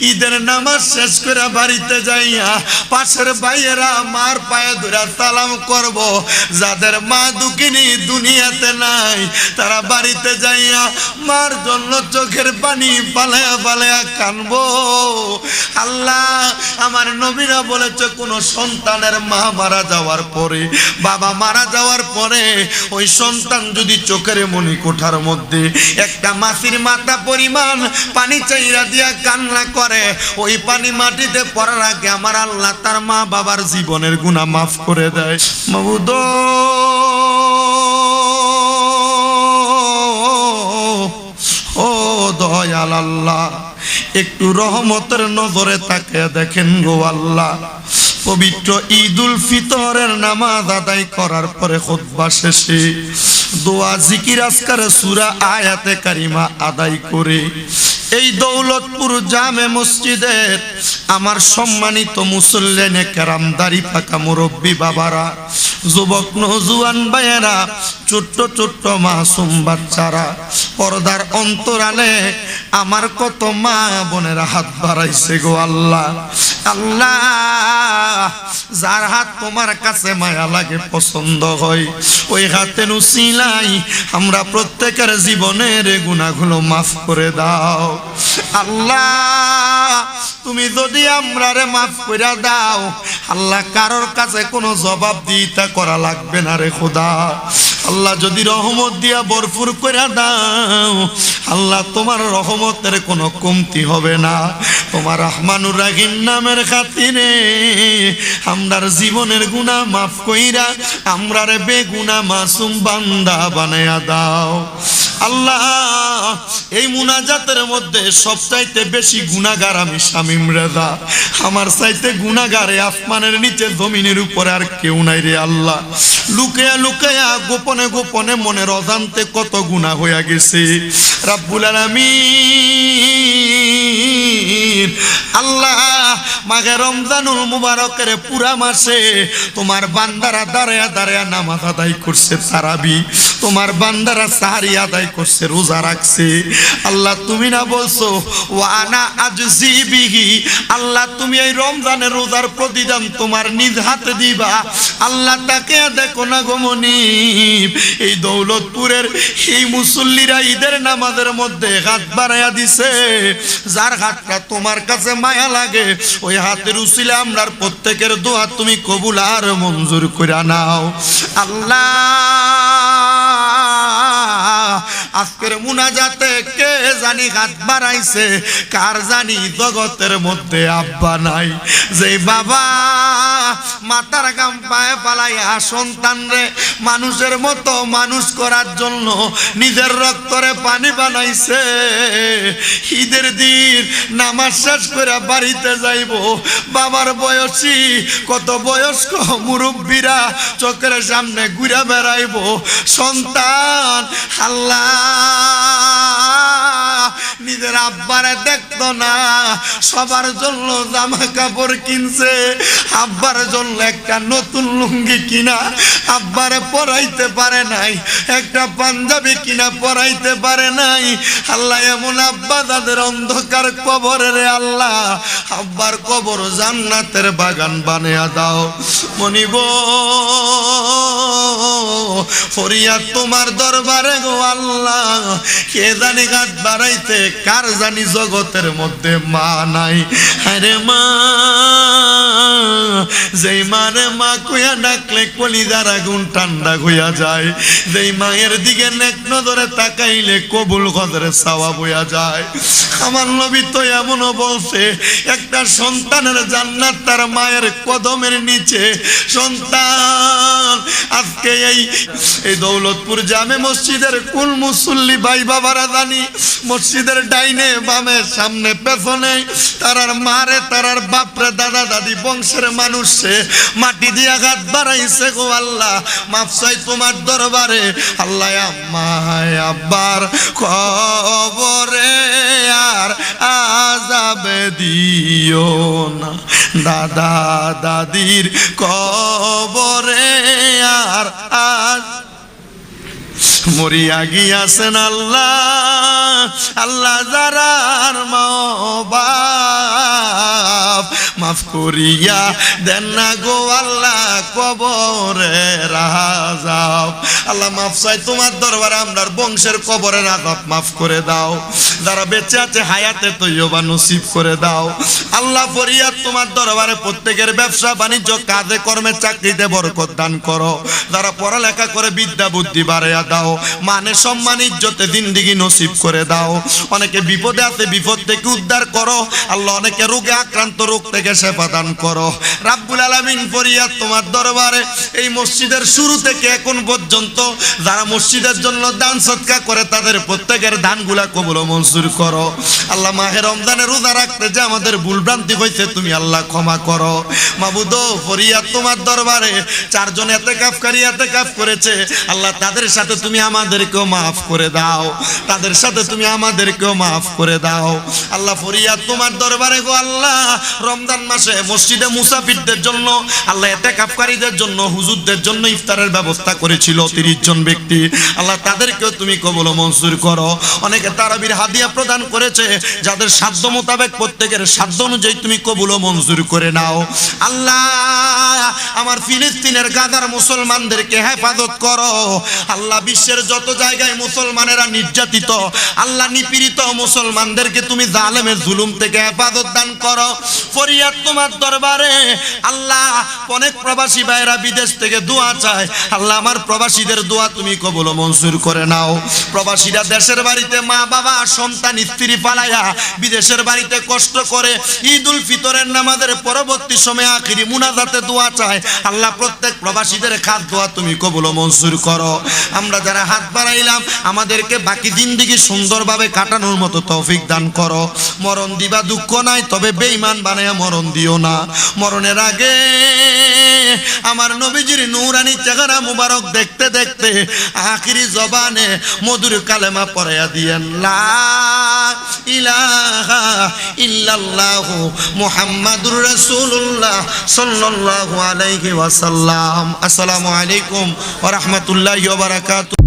ঈদের নামাজ শেষ করে বাড়িতে যাইয়া পাশের ভাইয়েরা মার পায়ে ধরে সালাম করব। যাদের মা দুঃখিনী দুনিয়াতে নাই তারা বাড়িতে যাইয়া মার জন্য চোখের পানি পালায়া পালায়া কানবো। আল্লাহ, আমার নবীরা বলেছে কোন সন্তানের মা মারা যাওয়ার পরে, বাবা মারা যাওয়ার পরে ওই সন্তান যদি চোখের মনি কোঠার মধ্যে একটা মাছির মাথা পরিমাণ পানি চাইরা দিয়া কান্না করে, ওই পানি মাটিতে পড়ার আগে আমার আল্লাহ তার মা বাবার জীবনের গুনাহ মাফ করে দেয়। মাবুদ, ও দয়াল আল্লাহ, একটু রহমতের নজরে তাকিয়ে দেখেন গো আল্লাহ। পবিত্র ঈদুল ফিতরের নামাজ আদায় করার পরে খুতবা শেষে দোয়া জিকির আজকার সূরা আয়াতে কারিমা আদায় করে এই দৌলতপুর জামে মসজিদের আমার সম্মানিত মুসল্লিনে কেরাম, দাড়ি পাকা মুরব্বী বাবারা, যুবক নওজোয়ান ভাইয়েরা, ছোট্ট ছোট্ট মাসুম বাচ্চারা, পর্দার অন্তরালে আমার কত মা বোনেরা হাত বাড়াইছে গো আল্লাহ। আল্লাহ, যার হাত তোমার কাছে মায়া লাগে, পছন্দ হয়, ওই হাতের উসিলাই আমরা প্রত্যেকের জীবনের গুনাহগুলো মাফ করে দাও। আল্লাহ, তুমি যদি আমরারে মাফ করে দাও, আল্লাহ কারোর কাছে কোনো জবাব দিতে করা লাগবে না রে খোদা। আল্লাহ যদি রহমত দিয়া ভরপুর করে দাও, আল্লাহ তোমার রহমতের কোনো কমতি হবে না। তোমার রহমানুর রাহিম নামের খাতিরে আমরার জীবনের গুনাহ মাফ কইরা আমরারে বেগুনাহ মাসুম বান্দা বানায়া দাও। আল্লাহ, এই মুনাজাতের মধ্যে সবচাইতে বেশি গুনাহগার আমি শামীম রেজা। আমার চাইতে গুনাহগার আসমানের নিচে জমিনের উপরে আর কেউ নাই রে আল্লাহ। লুকায়া লুকায়া গোপনে গোপনে মনের অজান্তে কত গুনাহ হইয়া গেছে। রাব্বুল আলামিন, আল্লাহ, মাঘে রমজানুল মুবারকের পুরা মাসে তোমার বান্দারা দাঁড়ায়া দাঁড়ায়া নামাজ আদায় করছে, তারাবি, তোমার বান্দারা সাহারি আদায় করছে, রোজা রাখছে। আল্লাহ, তুমি না বলছো ওয়ানা আজজি বিহি, আল্লাহ তুমি এই রমজানের রোজার প্রতিদান তোমার নিজ হাতে দিবা। আল্লাহ, তাকে দেখো না গো মনিব, এই দৌলতপুরের এই মুসল্লিরা ঈদের নামাজের মধ্যে হাত বাড়াইয়া দিছে। যার হাতটা তোমার কাছে মায়া লাগে, ওই হাতের উসিলে আমরার প্রত্যেকের দোয়া তুমি কবুল আর মঞ্জুর করে নাও। আল্লাহ, আজকের মুনাজাতে কে জানি হাত বাড়াইছে, কার জানি জগতের মধ্যে আব্বা নাই, যে বাবা মাথার গাম পায়ে পালাইয়া সন্তান রে মানুষের মতো মানুষ করার জন্য নিজের রক্তরে পানি বানাইছে। ঈদের দিন নামাজ শেষ করে বাড়িতে যাইব, বাবার বয়সী কত বয়স্ক মুরব্বীরা চোখের সামনে ঘুরে বেড়াইব, সন্তান আল্লাহ নিজের আব্বারে দেখতো না, সবার জন্য জামা কাপড় কিনছে, আব্বার জন্য একটা নতুন লুঙ্গি কিনা আব্বারে পরাইতে পারে নাই, একটা পাঞ্জাবি কিনা পরাইতে পারে নাই। আল্লাহ, এমন আব্বা তাদের অন্ধকার কবরে রে আল্লাহ, আব্বার কবর জান্নাতের বাগান বানিয়ে দাও। মনিব, ফরিয়াদ তোমার দরবারে গো আল্লাহ, কে জানি হাত বাড়াইতে, কার জানি জগতের মধ্যে মা নাই। আরে মা, যেই মারে মা কইয়া ডাকলে কলিজার আগুন ঠান্ডা হইয়া যায়, যেই মায়ের দিকে নেক নজরে তাকাইলে কবুল কদরে সওয়াব হইয়া যায়। আমার নবী তো এমনও বলছে, একটা সন্তানের জান্নাত তার মায়ের কদমের নিচে। সন্তান, আজকে এই দৌলতপুর জামে মসজিদের কোন মুসল্লি ভাই বাবারা জানি মসজিদের ডাইনে বামে সামনে পেছনে তারার মারে তারার বাপরে দাদা দাদি বংশের মানুষে মাটি দিয়া হাত বাড়াইছে গো আল্লাহ, মাফ চাই তোমার দরবারে। আল্লাহ, আম্মায় আব্বার কবরে আর আযাবে দিও না, দাদা দাদির কবরে আর মরিয়া গিয়াছেন আল্লাহ, আল্লাহ যারার মা বাপ মাফ করিয়া দেন না গো আল্লাহ, কবরে রাজাব। আল্লাহ মাফ চাই তোমার দরবারে, আমরার বংশের কবরের আযাব মাফ করে দাও। যারা বেঁচে আছে হায়াতে তৈয়বা নসিব করে দাও। আল্লাহ ফরিয়াদ তোমার দরবারে, প্রত্যেকের ব্যবসা বাণিজ্য কাজে কর্মে চাকরিতে বরকত দান করো। যারা পড়ালেখা করে বিদ্যা বুদ্ধি বাড়াইয়া দাও। মানে সম্মান ইজ্জতে জিন্দেগি নসিব করে দাও। অনেকে বিপদে আছে, বিপদ থেকে উদ্ধার করো আল্লাহ। অনেকে রোগে আক্রান্ত, রোগ থেকে সেবা দান করো রাব্বুল আলামিন। ফরিয়াদ তোমার দরবারে, এই মসজিদের শুরু থেকে এখন পর্যন্ত যারা মসজিদের জন্য দান সদকা করে তাদের প্রত্যেকের দানগুলা কবুল ও মঞ্জুর করো আল্লাহ। মাহে রমজানে রোজা রাখতে যে আমাদের ভুল ভ্রান্তি হয়েছে তুমি আল্লাহ ক্ষমা করো মাবুদ। ফরিয়াদ তোমার দরবারে, চারজন ইতিকাফকারী ইতিকাফ করেছে আল্লাহ, তাদের সাথে তুমি আমাদেরকেও মাফ করে দাও, তাদের সাথে তুমি আমাদেরকেও মাফ করে দাও আল্লাহ। ফরিয়াদ তোমার দরবারে গো আল্লাহ, রমজান মাসে মসজিদে মুসাফিরদের জন্য আল্লাহ, ইতিকাফকারীদের জন্য, হুজুরদের জন্য ইফতারের ব্যবস্থা করেছিল 30 জন ব্যক্তি আল্লাহ, তাদেরকেও তুমি কবুল ও মঞ্জুর করো। অনেকে তারাবির হাদিয়া প্রদান করেছে, যাদের সাধ্য মোতাবেক প্রত্যেকের সাধ্য অনুযায়ী তুমি কবুল ও মঞ্জুর করে নাও আল্লাহ। আমার ফিলিস্তিনের গাজার মুসলমানদেরকে হেফাজত করো আল্লাহ। বিশ্বের যত জায়গায় মুসলমানেরা নির্যাতিত আল্লাহ, নিপীড়িত মুসলমানদেরকে তুমি জালেমের জুলুম থেকে হেফাজত দান করো। ফরিয়াদ তোমার দরবারে আল্লাহ, অনেক প্রবাসী ভাইরা বিদেশ থেকে দোয়া চায় আল্লাহ, আমার প্রবাসীদের দোয়া তুমি কবুল ও মঞ্জুর করে নাও। প্রবাসীরা দেশের বাড়িতে মা বাবা সন্তান স্ত্রী পালায়া বিদেশের বাড়িতে কষ্ট করে ঈদ উল ফিতরের নামাজের পরবর্তী সময়ে আখিরি মুনাজাতে দোয়া চায় আল্লাহ, প্রত্যেক প্রবাসীদের খাস দোয়া তুমি কবুল ও মঞ্জুর করো। আমরা যারা হাত বাড়াইলাম আমাদেরকে বাকি জিন্দেগি সুন্দরভাবে কাটানোর মতো তৌফিক দান করো। মরণ দিবা দুঃখ নাই, তবে বেঈমান বানায়া মরণ দিও না। মরণের আগে আমার নবীজির নূরানি চেহারা মুবারক দেখতে দেখতে আখিরি জবানে মধুর কালেমা পড়াইয়া দিয়েন, লা ইলাহা ইল্লাল্লাহু মুহাম্মাদুর রাসূলুল্লাহ সাল্লাল্লাহু আলাইহি ওয়াসাল্লাম। আসসালামু আলাইকুম ওয়া রাহমাতুল্লাহি ওয়া বারাকাতুহু।